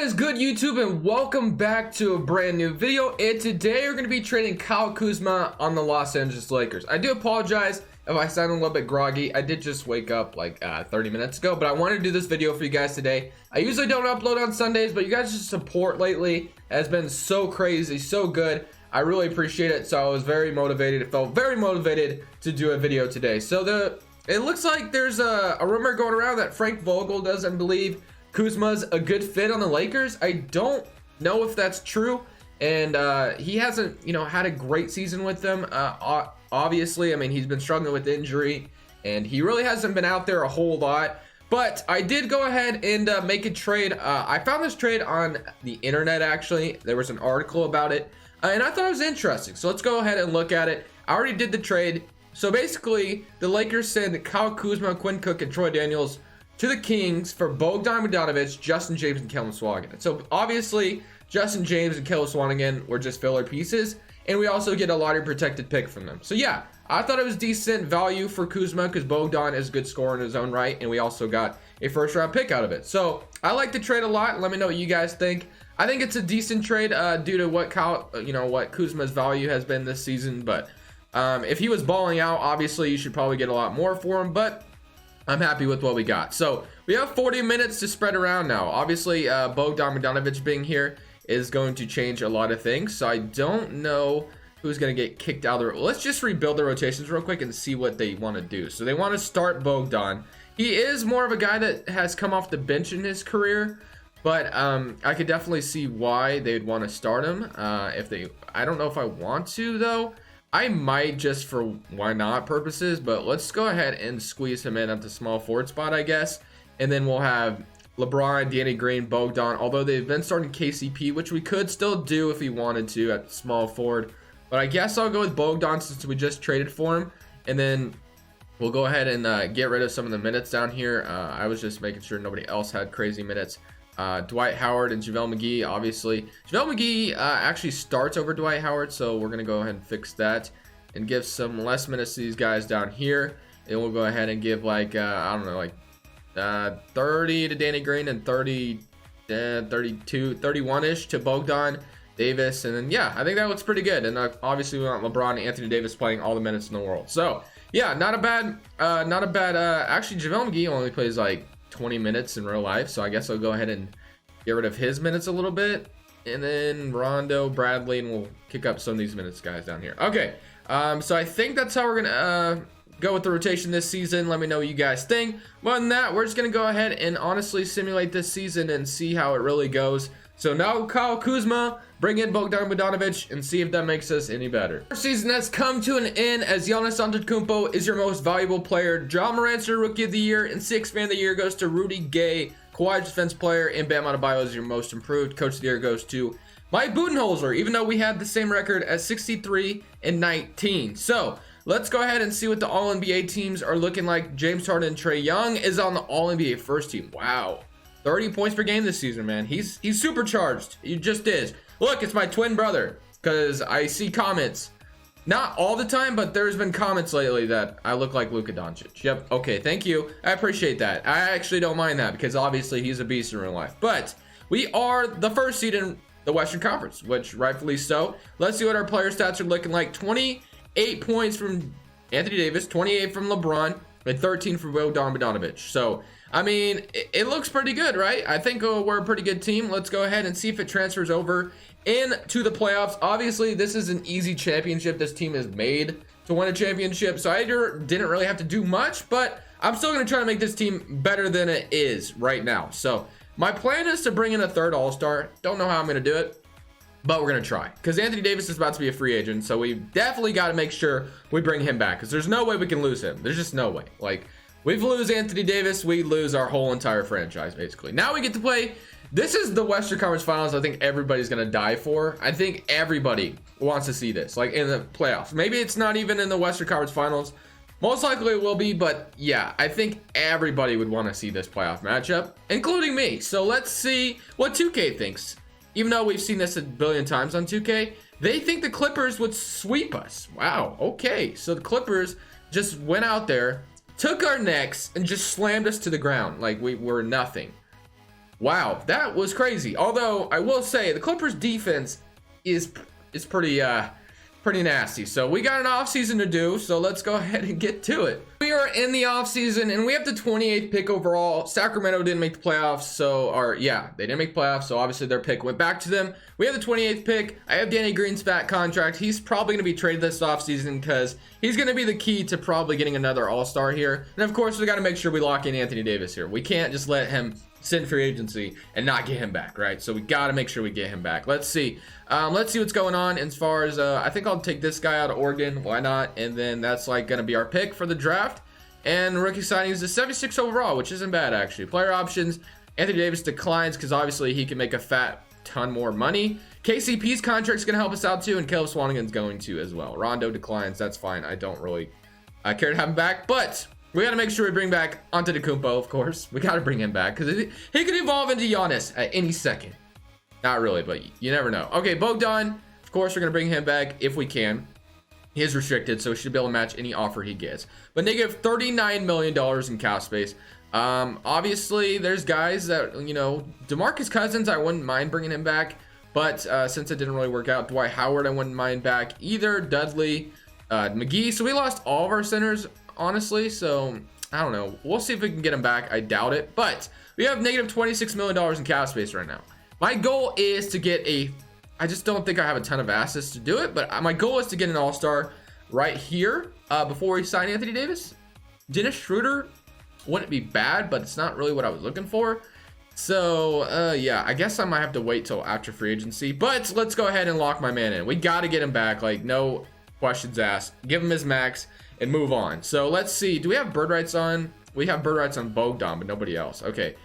is good, YouTube, and welcome back to a brand new video. And today we're going to be trading Kyle Kuzma on the Los Angeles Lakers. I do apologize if I sound a little bit groggy. I did just wake up like 30 minutes ago, but I wanted to do this video for you guys today. I usually don't upload on Sundays, but you guys' support lately has been so crazy, so good. I really appreciate it. So I was very motivated. It felt very motivated to do a video today. So it looks like there's a rumor going around that Frank Vogel doesn't believe Kuzma's a good fit on the Lakers. I don't know if that's true, and he hasn't, had a great season with them. Obviously, I mean, he's been struggling with injury, and he really hasn't been out there a whole lot. But I did go ahead and make a trade. I found this trade on the internet, actually. There was an article about it, and I thought it was interesting. So let's go ahead and look at it. I already did the trade. So basically, the Lakers send Kyle Kuzma, Quinn Cook, and Troy Daniels to the Kings for Bogdan Bogdanovic, Justin James, and Kellen Swanigan. So obviously, Justin James and Kellen Swanigan were just filler pieces, and we also get a lottery protected pick from them. So yeah, I thought it was decent value for Kuzma because Bogdan is a good scorer in his own right, and we also got a first round pick out of it. So I like the trade a lot. Let me know what you guys think. I think it's a decent trade due to what what Kuzma's value has been this season. But if he was balling out, obviously you should probably get a lot more for him. But I'm happy with what we got. So we have 40 minutes to spread around now. Obviously, Bogdan Bogdanovic being here is going to change a lot of things. So I don't know who's going to get kicked out of the... Let's just rebuild the rotations real quick and see what they want to do. So they want to start Bogdan. He is more of a guy that has come off the bench in his career, but I could definitely see why they'd want to start him. I don't know if I want to, though. I might just for why not purposes, but let's go ahead and squeeze him in at the small forward spot, I guess. And then we'll have LeBron, Danny Green, Bogdan, although they've been starting KCP, which we could still do if we wanted to at small forward. But I guess I'll go with Bogdan since we just traded for him. And then we'll go ahead and get rid of some of the minutes down here. I was just making sure nobody else had crazy minutes. Dwight Howard and JaVale McGee, obviously. JaVale McGee actually starts over Dwight Howard, so we're going to go ahead and fix that and give some less minutes to these guys down here. And we'll go ahead and give like, I don't know, like 30 to Danny Green and 31-ish to Bogdan Davis. And then, yeah, I think that looks pretty good. And obviously we want LeBron and Anthony Davis playing all the minutes in the world. So, yeah, not a bad, actually JaVale McGee only plays like 20 minutes in real life, so I guess I'll go ahead and get rid of his minutes a little bit, and then Rondo, Bradley, and we'll kick up some of these minutes guys down here. Okay, so I think that's how we're gonna go with the rotation this season. Let me know what you guys think. More than that, we're just gonna go ahead and honestly simulate this season and see how it really goes. So now Kyle Kuzma, bring in Bogdan Bogdanovic, and see if that makes us any better. Our season has come to an end as Giannis Antetokounmpo is your most valuable player. Ja Morant's your Rookie of the Year, and Sixth Man of the Year goes to Rudy Gay. Kawhi's Defense Player, and Bam Adebayo is your most improved. Coach of the Year goes to Mike Budenholzer, even though we had the same record as 63-19. So let's go ahead and see what the All-NBA teams are looking like. James Harden and Trae Young is on the All-NBA first team. Wow. 30 points per game this season, man. He's supercharged. He just is. Look, it's my twin brother, because I see comments. Not all the time, but there's been comments lately that I look like Luka Doncic. Yep, okay, thank you. I appreciate that. I actually don't mind that, because obviously he's a beast in real life. But we are the first seed in the Western Conference, which rightfully so. Let's see what our player stats are looking like. 28 points from Anthony Davis, 28 from LeBron, and 13 from Bogdan Bogdanovic. So, I mean, it looks pretty good, right? I think we're a pretty good team. Let's go ahead and see if it transfers over into the playoffs. Obviously, this is an easy championship. This team is made to win a championship, so I didn't really have to do much, but I'm still going to try to make this team better than it is right now. So my plan is to bring in a third All-Star. Don't know how I'm going to do it, but we're going to try, because Anthony Davis is about to be a free agent, so we definitely got to make sure we bring him back, because there's no way we can lose him. There's just no way. Like, we lose Anthony Davis, we lose our whole entire franchise, basically. Now we get to play. This is the Western Conference Finals I think everybody's going to die for. I think everybody wants to see this, like in the playoffs. Maybe it's not even in the Western Conference Finals. Most likely it will be, but yeah, I think everybody would want to see this playoff matchup, including me. So let's see what 2K thinks. Even though we've seen this a billion times on 2K, they think the Clippers would sweep us. Wow, okay. So the Clippers just went out there, took our necks, and just slammed us to the ground like we were nothing. Wow, that was crazy. Although I will say the Clippers defense is pretty nasty. So we got an offseason to do, so let's go ahead and get to it. We are in the offseason and we have the 28th pick overall. Sacramento didn't make the playoffs, they didn't make playoffs, so obviously their pick went back to them. We have the 28th pick. I have Danny Green's fat contract. He's probably going to be traded this offseason because he's going to be the key to probably getting another all-star here. And of course, we got to make sure we lock in Anthony Davis here. We can't just let him sit in free agency and not get him back, right? So we got to make sure we get him back. Let's see what's going on as far as I think I'll take this guy out of Oregon. Why not? And then that's like going to be our pick for the draft. And rookie signing is a 76 overall, which isn't bad actually. Player options, Anthony Davis declines because obviously he can make a fat ton more money. KCP's contract's going to help us out too, and Caleb Swanigan's going to as well. Rondo declines, that's fine. I don't really care to have him back, but we got to make sure we bring back Antetokounmpo, of course. We got to bring him back because he could evolve into Giannis at any second. Not really, but you never know. Okay, Bogdan, of course, we're going to bring him back if we can. He is restricted, so we should be able to match any offer he gets. But negative $39 million in cap space. Obviously, there's guys that, DeMarcus Cousins, I wouldn't mind bringing him back. But since it didn't really work out, Dwight Howard, I wouldn't mind back either. Dudley, McGee. So we lost all of our centers, honestly, so I don't know. We'll see if we can get him back. I doubt it, but we have negative $26 million in cap space right now. My goal is to get I just don't think I have a ton of assets to do it, but my goal is to get an all-star right here before we sign Anthony Davis. Dennis Schroeder wouldn't be bad, but it's not really what I was looking for. So yeah, I guess I might have to wait till after free agency, but let's go ahead and lock my man in. We got to get him back, like no questions asked. Give him his max and move on. So let's see, do we have bird rights on? We have bird rights on Bogdan, but nobody else. Okay,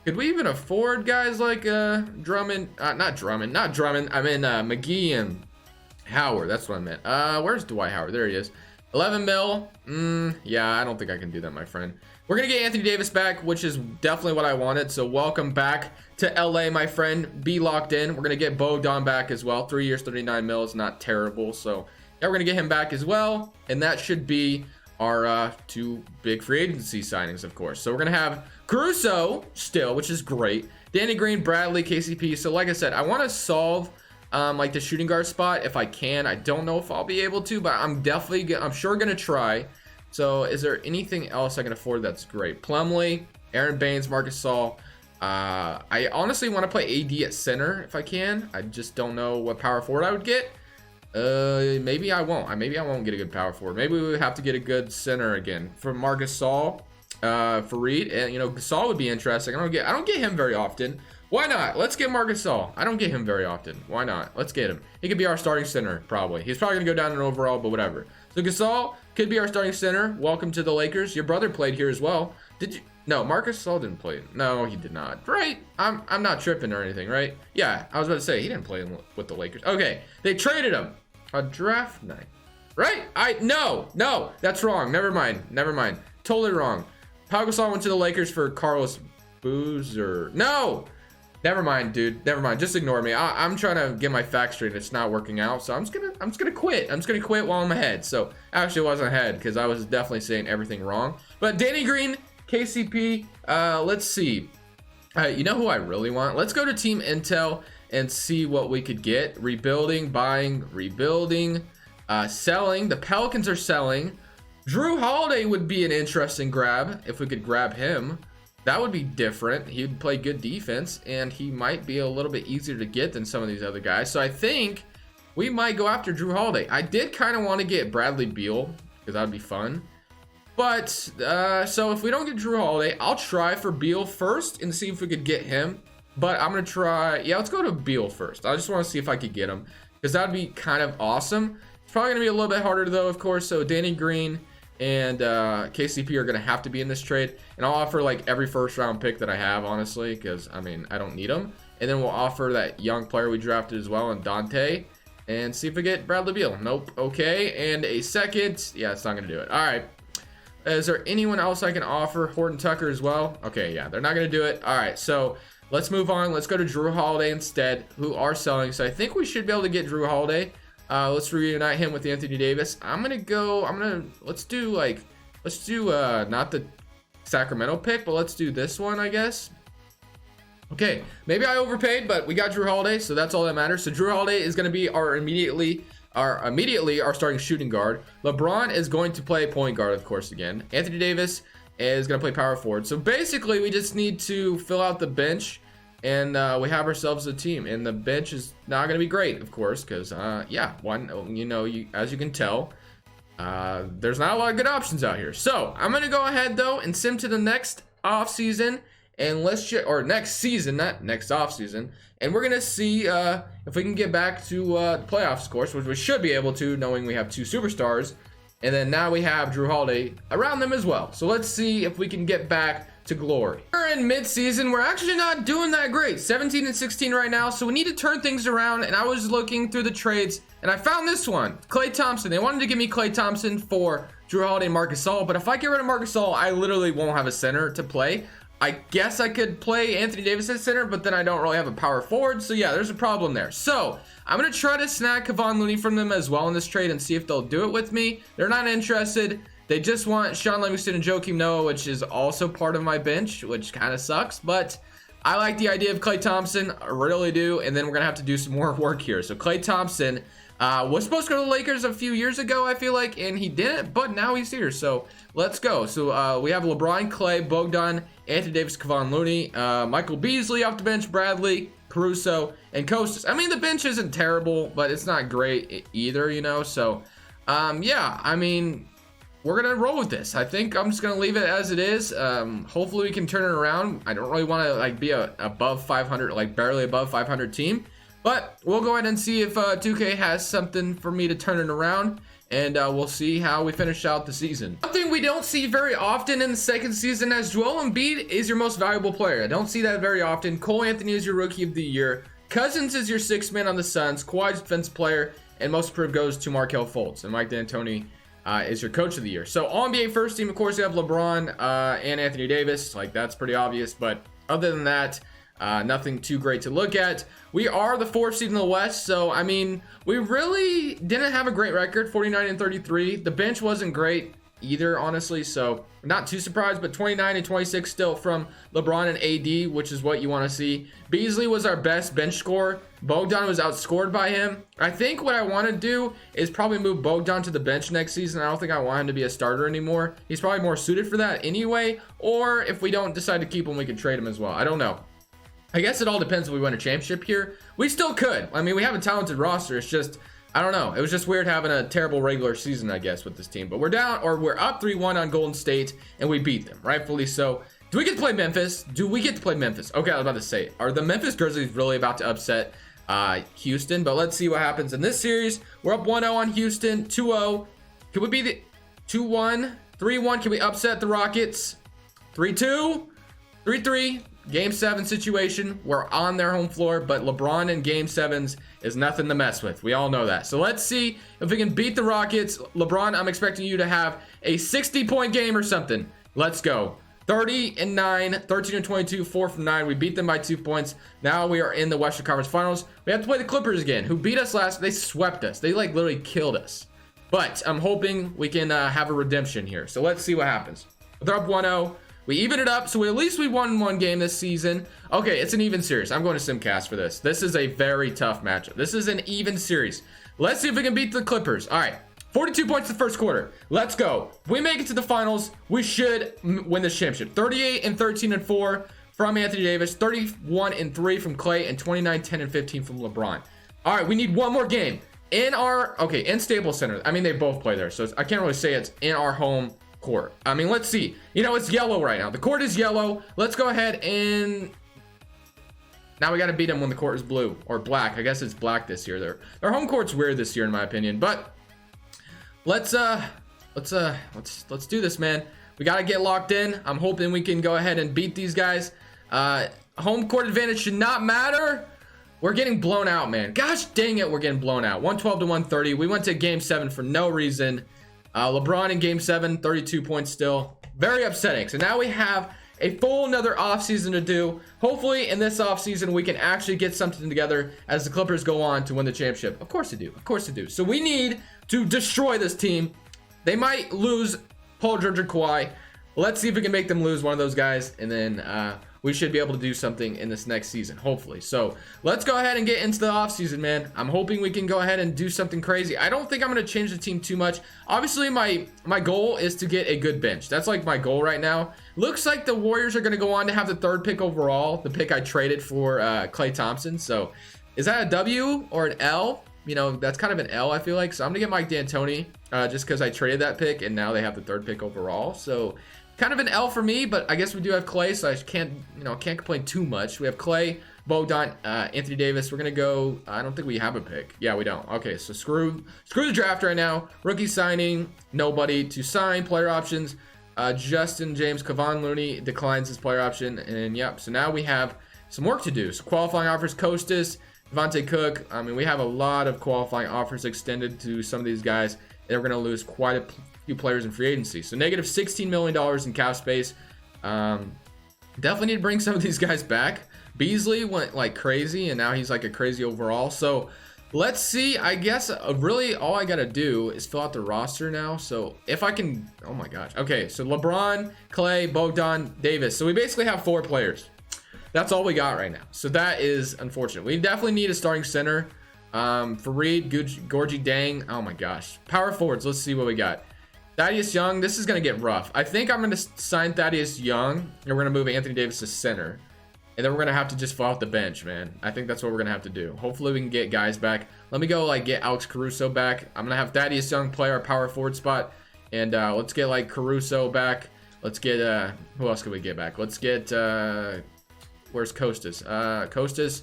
could we even afford guys like Drummond? Not Drummond. I mean McGee and Howard. That's what I meant. Where's Dwight Howard? There he is. 11 mil. Yeah, I don't think I can do that, my friend. We're gonna get Anthony Davis back, which is definitely what I wanted. So welcome back to LA, my friend. Be locked in. We're gonna get Bogdan back as well. 3 years, 39 mil is not terrible. So yeah, we're gonna get him back as well, and that should be our two big free agency signings, of course. So we're gonna have Caruso still, which is great. Danny Green, Bradley, KCP. So like I said, I want to solve like the shooting guard spot if I can. I don't know if I'll be able to, but I'm sure gonna try. So is there anything else I can afford that's great? Plumlee, Aaron Baines, Marcus Gasol. I honestly want to play AD at center if I can. I just don't know what power forward I would get. Maybe I won't. Maybe I won't get a good power forward. Maybe we would have to get a good center again for Marcus Gasol, Fareed, and Gasol would be interesting. I don't get him very often. Why not? Let's get Marcus Gasol. I don't get him very often. Why not? Let's get him. He could be our starting center probably. He's probably gonna go down in overall, but whatever. So Gasol could be our starting center. Welcome to the Lakers. Your brother played here as well. Did you? No, Marcus Gasol didn't play. No, he did not. Right? I'm not tripping or anything, right? Yeah, I was about to say he didn't play with the Lakers. Okay, they traded him. A draft night, right? No, that's wrong. Never mind. Totally wrong. Pau Gasol went to the Lakers for Carlos Boozer. No, never mind, dude. Never mind. Just ignore me. I'm trying to get my facts straight. It's not working out, so I'm just gonna quit. I'm just gonna quit while I'm ahead. So actually, I wasn't ahead because I was definitely saying everything wrong. But Danny Green, KCP. Let's see. You know who I really want? Let's go to Team Intel and see what we could get. Rebuilding, buying, rebuilding, selling. The Pelicans are selling. Jrue Holiday would be an interesting grab if we could grab him. That would be different. He would play good defense, and he might be a little bit easier to get than some of these other guys. So I think we might go after Jrue Holiday. I did kind of want to get Bradley Beal because that would be fun. But, so if we don't get Jrue Holiday, I'll try for Beal first and see if we could get him. But I'm going to try, yeah, let's go to Beal first. I just want to see if I could get him because that would be kind of awesome. It's probably going to be a little bit harder though, of course. So Danny Green and KCP are going to have to be in this trade. And I'll offer like every first round pick that I have, honestly, because, I mean, I don't need them. And then we'll offer that young player we drafted as well, and Dante, and see if we get Bradley Beal. Nope. Okay. And a second. Yeah, it's not going to do it. All right. Is there anyone else I can offer? Horton Tucker as well. Okay. Yeah, they're not going to do it. All right. So let's move on. Let's go to Jrue Holiday instead, who are selling. So I think we should be able to get Jrue Holiday. Let's reunite him with Anthony Davis. Let's do not the Sacramento pick, but let's do this one, I guess. Okay, maybe I overpaid, but we got Jrue Holiday, so that's all that matters. So Jrue Holiday is going to be our immediately our starting shooting guard. LeBron is going to play point guard, of course, again. Anthony Davis is going to play power forward. So basically, we just need to fill out the bench, and we have ourselves a team. And the bench is not going to be great, of course, because as you can tell, there's not a lot of good options out here. So I'm going to go ahead though and sim to the next off season. And next season, not next offseason. And we're going to see if we can get back to playoffs, of course, which we should be able to, knowing we have 2 superstars. And then now we have Jrue Holiday around them as well. So let's see if we can get back to glory. We're in mid-season. We're actually not doing that great. 17 and 16 right now. So we need to turn things around. And I was looking through the trades, and I found this one. Klay Thompson. They wanted to give me Klay Thompson for Jrue Holiday and Marcus Gasol. But if I get rid of Marcus Gasol, I literally won't have a center to play. I guess I could play Anthony Davis at center, but then I don't really have a power forward. So yeah, there's a problem there. So I'm going to try to snag Kevon Looney from them as well in this trade and see if they'll do it with me. They're not interested. They just want Sean Livingston and Joakim Noah, which is also part of my bench, which kind of sucks. But I like the idea of Klay Thompson. I really do. And then we're going to have to do some more work here. So Klay Thompson was supposed to go to the Lakers a few years ago, I feel like, and he didn't, but now he's here. So let's go. So we have LeBron, Klay, Bogdan, Anthony Davis, Kevon Looney, Michael Beasley off the bench, Bradley, Caruso, and Kostas. I mean, the bench isn't terrible, but it's not great either, you know. So yeah, I mean, we're gonna roll with this. I think I'm just gonna leave it as it is. Hopefully we can turn it around. I don't really want to like be a above 500, like barely above 500 team. But we'll go ahead and see if 2K has something for me to turn it around. And we'll see how we finish out the season. Something we don't see very often in the second season, as Joel Embiid is your most valuable player. I don't see that very often. Cole Anthony is your rookie of the year. Cousins is your 6th man on the Suns. Kawhi's defensive player. And most improved goes to Markelle Fultz. And Mike D'Antoni is your coach of the year. So all NBA first team, of course, you have LeBron and Anthony Davis. Like, that's pretty obvious. But other than that, nothing too great to look at. We are the 4th seed in the West, so I mean, we really didn't have a great record. 49 and 33. The bench wasn't great either, honestly, so not too surprised. But 29 and 26 still from LeBron and AD, which is what you want to see. Beasley was our best bench scorer. Bogdan was outscored by him. I think what I want to do is probably move Bogdan to the bench next season. I don't think I want him to be a starter anymore. He's probably more suited for that anyway. Or if we don't decide to keep him, we can trade him as well. I don't know. I guess it all depends if we win a championship here. We still could. I mean, we have a talented roster. It's just, I don't know. It was just weird having a terrible regular season, I guess, with this team. But we're up 3-1 on Golden State, and we beat them, rightfully so. Do we get to play Memphis? Okay, I was about to say, are the Memphis Grizzlies really about to upset Houston? But let's see what happens in this series. We're up 1-0 on Houston, 2-0. Can we be the 2-1, 3-1? Can we upset the Rockets? 3-2, 3-3. Game 7 situation. We're on their home floor, but LeBron in Game 7s is nothing to mess with. We all know that. So let's see if we can beat the Rockets. LeBron, I'm expecting you to have a 60-point game or something. Let's go. 30 and 9, 13 and 22, 4 from 9. We beat them by 2 points. Now we are in the Western Conference Finals. We have to play the Clippers again, who beat us last. They swept us. They like literally killed us. But I'm hoping we can have a redemption here. So let's see what happens. They're up 1-0. We even it up, so at least we won 1 game this season. Okay, it's an even series. I'm going to Simcast for this. This is a very tough matchup. This is an even series. Let's see if we can beat the Clippers. All right, 42 points in the first quarter. Let's go. If we make it to the finals, we should win this championship. 38 and 13 and 4 from Anthony Davis, 31 and 3 from Klay, and 29, 10 and 15 from LeBron. All right, we need one more game in Staples Center. I mean, they both play there, so I can't really say it's in our home court. I mean, let's see. You know, it's yellow right now. The court is yellow. Let's go ahead and now we got to beat them when the court is blue or black. I guess it's black this year. Their home court's weird this year in my opinion, but let's do this, man. We got to get locked in. I'm hoping we can go ahead and beat these guys. Home court advantage should not matter. We're getting blown out, man. Gosh dang it, we're getting blown out. 112 to 130. We went to Game 7 for no reason. LeBron in Game 7, 32 points still. Very upsetting. So now we have a full another offseason to do. Hopefully in this offseason we can actually get something together as the Clippers go on to win the championship. Of course they do. Of course they do. So we need to destroy this team. They might lose Paul George or Kawhi. Let's see if we can make them lose one of those guys. And then we should be able to do something in this next season, hopefully. So let's go ahead and get into the offseason, man. I'm hoping we can go ahead and do something crazy. I don't think I'm going to change the team too much. Obviously, my goal is to get a good bench. That's like my goal right now. Looks like the Warriors are going to go on to have the 3rd pick overall, the pick I traded for Klay Thompson. So is that a W or an L? You know, that's kind of an L, I feel like. So I'm going to get Mike D'Antoni just because I traded that pick, and now they have the 3rd pick overall. So kind of an L for me, but I guess we do have Klay, so I can't complain too much. We have Klay, Bogdan, Anthony Davis. We're gonna go. I don't think we have a pick. Yeah, we don't. Okay, so screw the draft right now. Rookie signing, nobody to sign. Player options. Justin James, Kevon Looney declines his player option, and yep. So now we have some work to do. So qualifying offers: Kostas, Devontae Cook. I mean, we have a lot of qualifying offers extended to some of these guys, and we're gonna lose quite a few players in free agency. So negative $16 million in cap space. Definitely need to bring some of these guys back. Beasley went like crazy, and now he's like a crazy overall. So let's see. I guess really all I gotta do is fill out the roster now. So if I can, oh my gosh. Okay, so LeBron, Klay, Bogdan, Davis. So we basically have 4 players. That's all we got right now. So that is unfortunate. We definitely need a starting center. Fareed, Gorgie Dang. Oh my gosh. Power forwards. Let's see what we got. Thaddeus Young, this is going to get rough. I think I'm going to sign Thaddeus Young, and we're going to move Anthony Davis to center. And then we're going to have to just fall off the bench, man. I think that's what we're going to have to do. Hopefully we can get guys back. Let me go, like, get Alex Caruso back. I'm going to have Thaddeus Young play our power forward spot. And let's get, like, Caruso back. Let's get, who else can we get back? Let's get, where's Kostas? Kostas,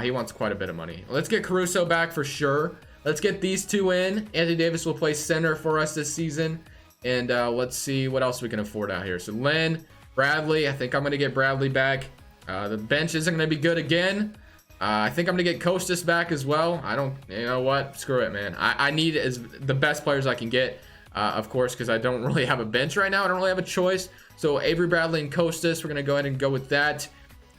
he wants quite a bit of money. Let's get Caruso back for sure. Let's get these 2 in. Anthony Davis will play center for us this season. And let's see what else we can afford out here. So Len, Bradley. I think I'm going to get Bradley back. The bench isn't going to be good again. I think I'm going to get Kostas back as well. You know what? Screw it, man. I need the best players I can get, of course, because I don't really have a bench right now. I don't really have a choice. So Avery Bradley and Kostas, we're going to go ahead and go with that.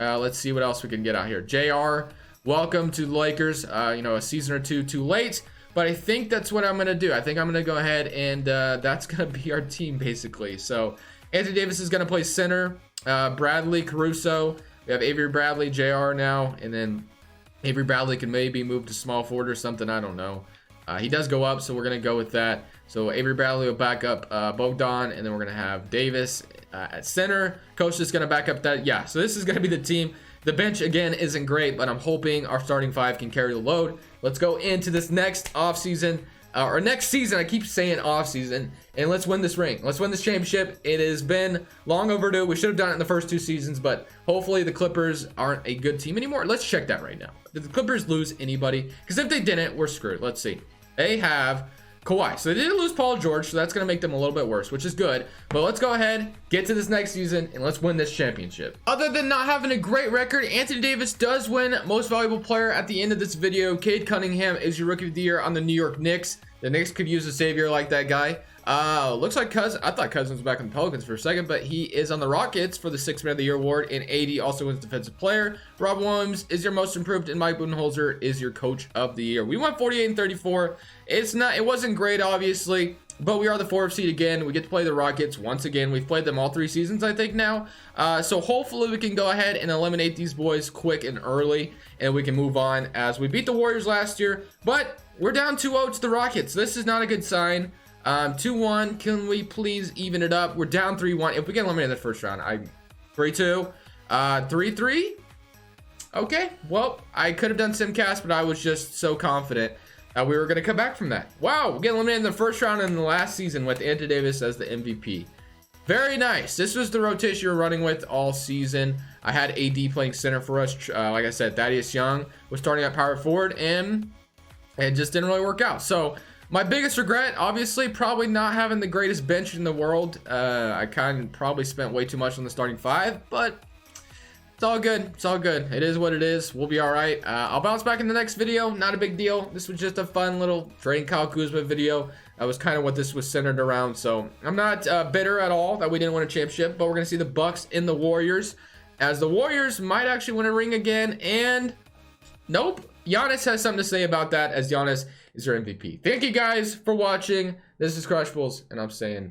Let's see what else we can get out here. JR, welcome to the Lakers. You know, a season or two too late. But I think that's what I'm going to do. I think I'm going to go ahead and that's going to be our team, basically. So Anthony Davis is going to play center. Bradley, Caruso. We have Avery Bradley, JR now. And then Avery Bradley can maybe move to small forward or something. I don't know. He does go up, so we're going to go with that. So Avery Bradley will back up Bogdan. And then we're going to have Davis at center. Coach is going to back up that. Yeah, so this is going to be the team. The bench, again, isn't great, but I'm hoping our starting 5 can carry the load. Let's go into this next offseason, or next season. I keep saying offseason, and let's win this ring. Let's win this championship. It has been long overdue. We should have done it in the first 2 seasons, but hopefully the Clippers aren't a good team anymore. Let's check that right now. Did the Clippers lose anybody? Because if they didn't, we're screwed. Let's see. They have Kawhi. So they didn't lose Paul George, so that's going to make them a little bit worse, which is good. But let's go ahead, get to this next season, and let's win this championship. Other than not having a great record, Anthony Davis does win Most Valuable Player at the end of this video. Cade Cunningham is your Rookie of the Year on the New York Knicks. The Knicks could use a savior like that guy. Looks like I thought Cousins was back on the Pelicans for a second, but he is on the Rockets for the 6th Man of the Year award, and AD also wins Defensive Player. Rob Williams is your Most Improved, and Mike Budenholzer is your Coach of the Year. We went 48 and 34. It wasn't great, obviously, but we are the 4th seed again. We get to play the Rockets once again. We've played them all 3 seasons, I think, now. So hopefully we can go ahead and eliminate these boys quick and early, and we can move on as we beat the Warriors last year, but we're down 2-0 to the Rockets. This is not a good sign. 2-1. Can we please even it up? We're down 3-1. If we get eliminated in the first round, 3-2. 3-3. Okay. Well, I could have done simcast, but I was just so confident that we were going to come back from that. Wow. We get eliminated in the first round in the last season with Anthony Davis as the MVP. Very nice. This was the rotation you were running with all season. I had AD playing center for us. Like I said, Thaddeus Young was starting at power forward, and it just didn't really work out. So my biggest regret, obviously, probably not having the greatest bench in the world. I kind of probably spent way too much on the starting 5, but it's all good. It's all good. It is what it is. We'll be all right. I'll bounce back in the next video. Not a big deal. This was just a fun little trading Kyle Kuzma video. That was kind of what this was centered around. So I'm not bitter at all that we didn't win a championship, but we're going to see the Bucks in the Warriors, as the Warriors might actually win a ring again. And nope. Giannis has something to say about that, as Giannis is your MVP. Thank you guys for watching. This is Crush Bulls, and I'm saying